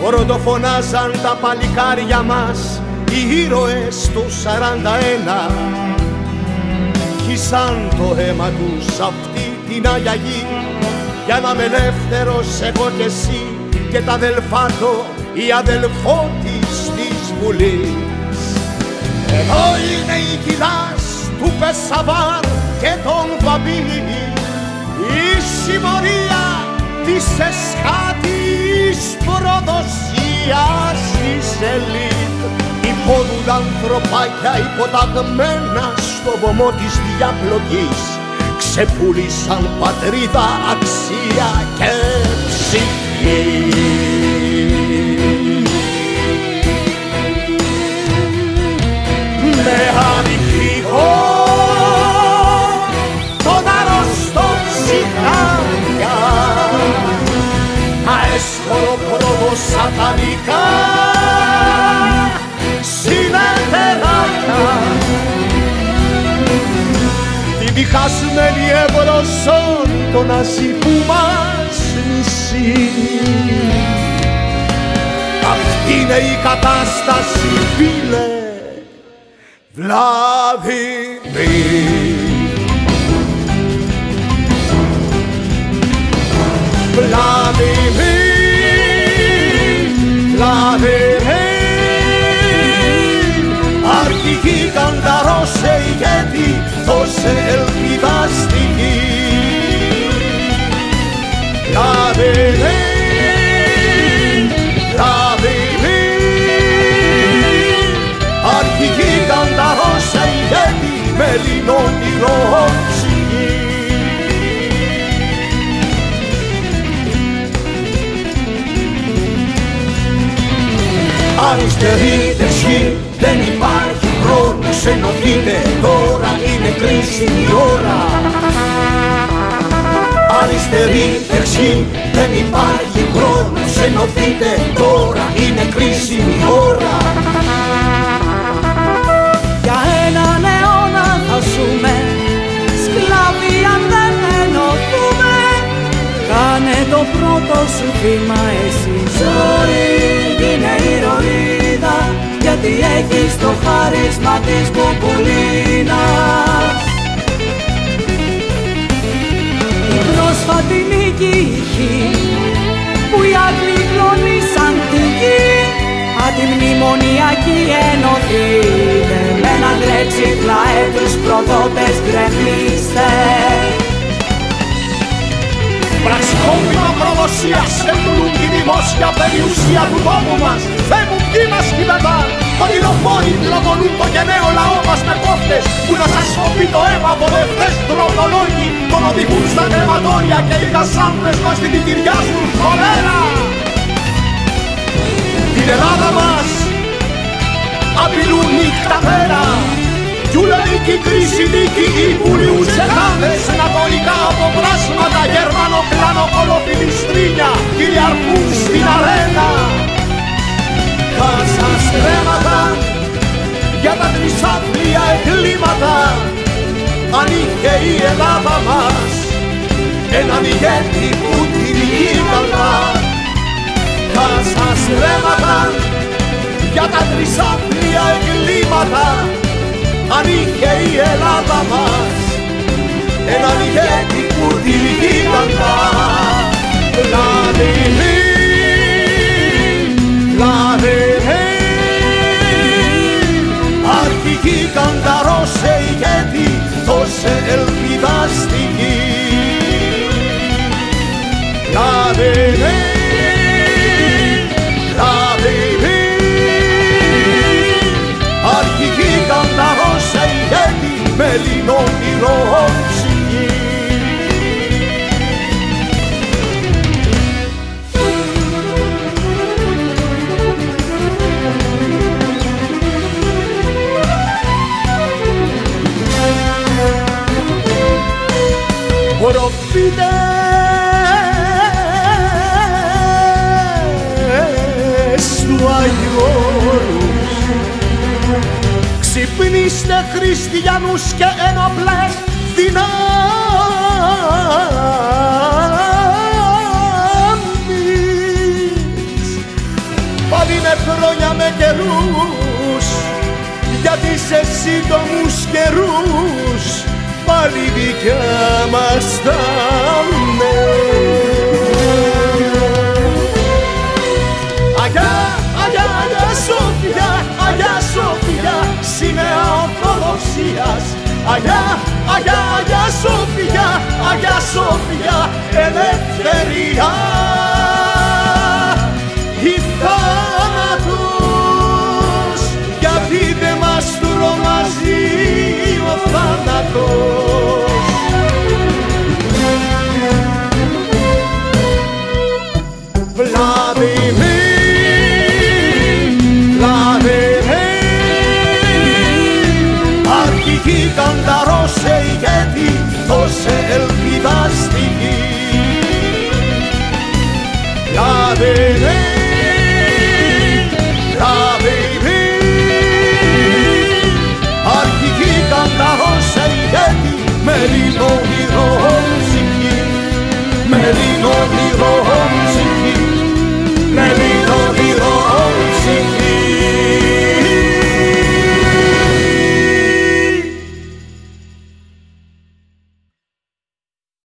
Πρωτοφωνάζαν τα παλικάρια μας, οι ήρωες του 41. Χύσαν το αίμα τους αυτή την Άγια Γη, για να είμαι ελεύθερος εγώ κι εσύ και τα αδελφάτο ή αδελφό της Βουλής. Εδώ είναι η κοιλάς του Πεσαβάρ και τον Βαμπίλη, η συμμορία της εσχάτης προδοσίας της ελίτ. Υπόδουλα ανθρωπάκια υποταγμένα στο βωμό της διαπλοκής ξεπούλησαν πατρίδα, αξία και ψυχή. Με ανοιχτό τον αρρώστο ψυχάρια, αέσχορο πρόδο σατανικά συνεταιράκια, τη διχασμένη ευρωζώνη το ναζί που μας μισεί. Αυτή είναι η κατάσταση, φίλε Βλαδιμίρ. Βλαδιμίρ, αρχηγή κανταρόσε ηγέτη, δώσε ελπίδα στη γη. Βλαδιμίρ, αρχηγή κανταρόσε ηγέτη, με λινόνυρο ψυχή. Αριστερή, δεξί, δεν υπάρχει χρόνος, ενωθείτε, τώρα είναι κρίσιμη ώρα. Αριστερή, δεξί, δεν υπάρχει χρόνος, ενωθείτε, τώρα είναι κρίσιμη ώρα. Για έναν αιώνα θα ζούμε, σκλάβοι αν δεν ενωθούμε. Κάνε το πρώτο σου βήμα εσύ, ζωή είναι ηρωίδα, γιατί έχεις το χάρισμα της Κουκουλίνας. Η πρόσφατη νίκη που οι Άγγλοι κλονίσαν τη γη, αντιμνημονιακοί ενωθείτε, με έναν τρέξιπλα τους προδότες γκρεμίστε. Πραξικόπημα προδοσίας εμπλούν τη δημόσια περιουσία του τόπου μας. Φεύγουν ποιοι μας κυβερνά, ονειροπόροι πλωμονούν το γενναίο λαό μας με κόφτες που να σας κοπεί το αίμα βολευτές δρομολόγοι, τον οδηγούν στα κρεματόρια και οι κασάνδρες μας την τυριάζουν χολέρα. Την Ελλάδα μας απειλούν νύχτα μέρα κι ουλαϊκή κρίση νίκη Υπουργείου Τσεχάδες, ανατολικά αποβράσματα, γερμανοκλάνο κολοφιλιστρίνια κυριαρχούν στην αρένα. Χάσαν στρέμματα για τα τρισάθλια εγκλήματα, αν είχε η Ελλάδα μας έναν ηγέτη που τηρεί καλά. Χάσαν στρέμματα για τα τρισάθλια εγκλήματα, αν είχε η Ελλάδα μας έναν ηγέτη που τηρεί καλά. Βλαδιμίρ, αρχηγή κανταρόσε ηγέτη, δώσε ελπίδα στη γη. Βλαδιμίρ, αρχηγή κανταρόσε ηγέτη, με λινόνυρο ψυχή. Προφήτες του Αγίου Όρους, ξυπνήστε χριστιανούς και ενόπλες δυνάμεις. πάλι με χρόνια με καιρούς, γιατί σε σύντομους καιρούς πάλι δικιά μας θα είναι.